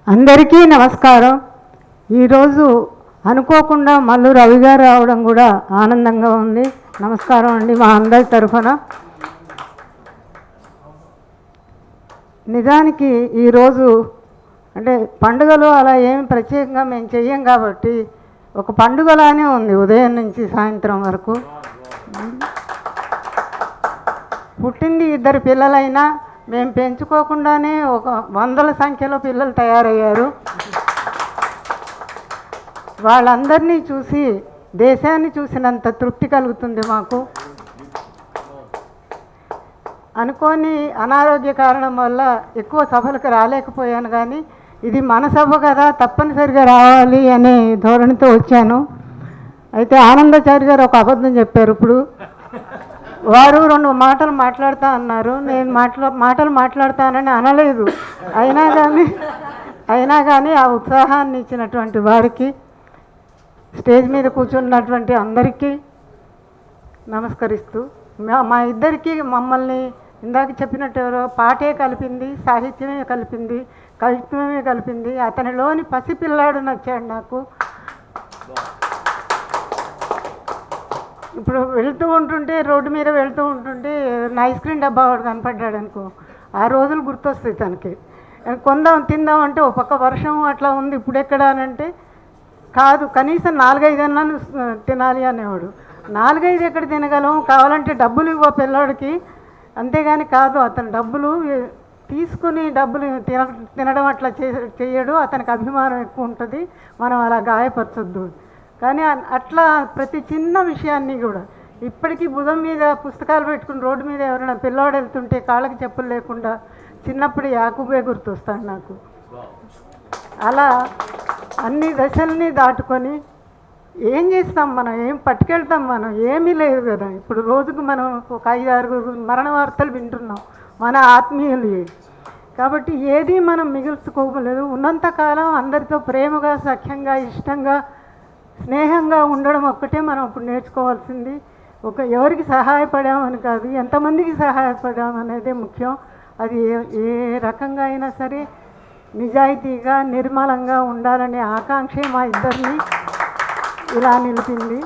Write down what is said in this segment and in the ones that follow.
అందరికీ నమస్కారం. ఈరోజు అనుకోకుండా మల్లు రవి గారు రావడం కూడా ఆనందంగా ఉంది. నమస్కారం అండి మా అందరి తరఫున. నిజానికి ఈరోజు అంటే పండుగలు అలా ఏమి ప్రత్యేకంగా మేము చెయ్యం కాబట్టి ఒక పండుగలానే ఉంది ఉదయం నుంచి సాయంత్రం వరకు. పుట్టింది 2 పిల్లలైనా మేము పెంచుకోకుండానే ఒక 100ల సంఖ్యలో పిల్లలు తయారయ్యారు. వాళ్ళందరినీ చూసి దేశాన్ని చూసినంత తృప్తి కలుగుతుంది మాకు. అనుకోని అనారోగ్య కారణం వల్ల ఎక్కువ సభలకు రాలేకపోయాను, కానీ ఇది మన సభ కదా తప్పనిసరిగా రావాలి అనే ధోరణితో వచ్చాను. అయితే ఆనందాచారి గారు ఒక అబద్ధం చెప్పారు. ఇప్పుడు వారు 2 మాటలు మాట్లాడుతా అన్నారు. నేను మాటలు మాట్లాడతానని అనలేదు. అయినా కానీ ఆ ఉత్సాహాన్ని ఇచ్చినటువంటి వారికి, స్టేజ్ మీద కూర్చున్నటువంటి అందరికీ నమస్కరిస్తూ, మా ఇద్దరికి మమ్మల్ని ఇందాక చెప్పినట్టు పాటే కలిపింది, సాహిత్యమే కలిపింది, కవిత్వమే కలిపింది. అతనిలోని పసిపిల్లాడు నచ్చాడు నాకు. ఇప్పుడు వెళ్తూ ఉంటుంటే రోడ్డు మీద వెళ్తూ ఉంటుంటే ఐస్ క్రీమ్ డబ్బా వాడు కనపడ్డాడు అనుకో, ఆ రోజులు గుర్తొస్తాయి తనకి. కొందాం తిందాం అంటే ఒక పక్క వర్షం అట్లా ఉంది, ఇప్పుడు ఎక్కడ అనంటే కాదు కనీసం 4-5 అన్నాను తినాలి అనేవాడు. 4-5 ఎక్కడ తినగలం, కావాలంటే డబ్బులు ఇవ్వ పిల్లోడికి, అంతేగాని కాదు. అతను డబ్బులు తీసుకుని డబ్బులు తినడం అట్లా చేయడు. అతనికి అభిమానం ఎక్కువ ఉంటుంది, మనం అలా గాయపరచొద్దు. కానీ అట్లా ప్రతి చిన్న విషయాన్ని కూడా ఇప్పటికీ భుజం మీద పుస్తకాలు పెట్టుకుని రోడ్డు మీద ఎవరైనా పిల్లోడు వెళ్తుంటే కాళ్ళకి చెప్పులు లేకుండా చిన్నప్పుడు యాకూబే గుర్తొస్తాడు నాకు. అలా అన్ని దశల్ని దాటుకొని ఏం చేస్తాం మనం, ఏం పట్టుకెళ్తాం మనం, ఏమీ లేదు కదా. ఇప్పుడు రోజుకు మనం ఒక 5-6 మరణ వార్తలు వింటున్నాం మన ఆత్మీయులు. కాబట్టి ఏది మనం మిగుల్చుకోలేదు. ఉన్నంతకాలం అందరితో ప్రేమగా, సఖ్యంగా, ఇష్టంగా, స్నేహంగా ఉండడం ఒక్కటే మనం ఇప్పుడు నేర్చుకోవాల్సింది. ఎవరికి సహాయపడామని కాదు, ఎంతమందికి సహాయపడామనేదే ముఖ్యం. అది ఏ రకంగా అయినా సరే నిజాయితీగా, నిర్మలంగా ఉండాలనే ఆకాంక్షే మా ఇద్దరిని ఇలా నిలిపింది.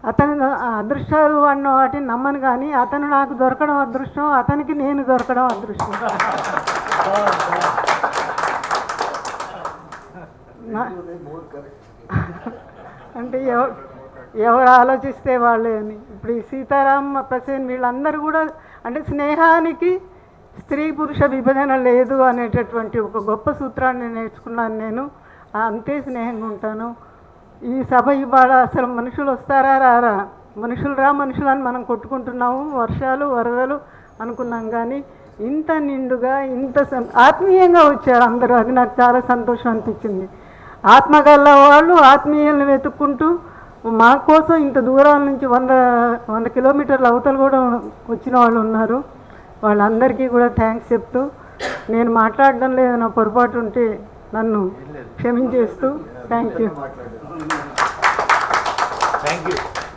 అతను అదృష్టాలు అన్న వాటిని నమ్మను, కానీ అతను నాకు దొరకడం అదృష్టం, అతనికి నేను దొరకడం అదృష్టం. అంటే ఎవరు ఆలోచిస్తే వాళ్ళే అని. ఇప్పుడు ఈ సీతారాం ప్రసేన్ వీళ్ళందరూ కూడా అంటే స్నేహానికి స్త్రీ పురుష విభజన లేదు అనేటటువంటి ఒక గొప్ప సూత్రాన్ని నేర్చుకున్నాను నేను. అంతే స్నేహంగా ఉంటాను. ఈ సభ ఇవాళ అసలు మనుషులు వస్తారా రారా, మనుషులు అని మనం కొట్టుకుంటున్నాము, వర్షాలు వరదలు అనుకున్నాం, కానీ ఇంత నిండుగా ఇంత ఆత్మీయంగా వచ్చారు అందరూ. అది నాకు చాలా సంతోషం అనిపించింది. ఆత్మగల్ల వాళ్ళు ఆత్మీయులను వెతుక్కుంటూ మా కోసం ఇంత దూరాల నుంచి 100 కిలోమీటర్ల అవతలు కూడా వచ్చిన వాళ్ళు ఉన్నారు. వాళ్ళందరికీ కూడా థ్యాంక్స్ చెప్తూ, నేను మాట్లాడడం లేదు, నా పొరపాటు ఉంటే నన్ను క్షమించేస్తూ థ్యాంక్ యూ.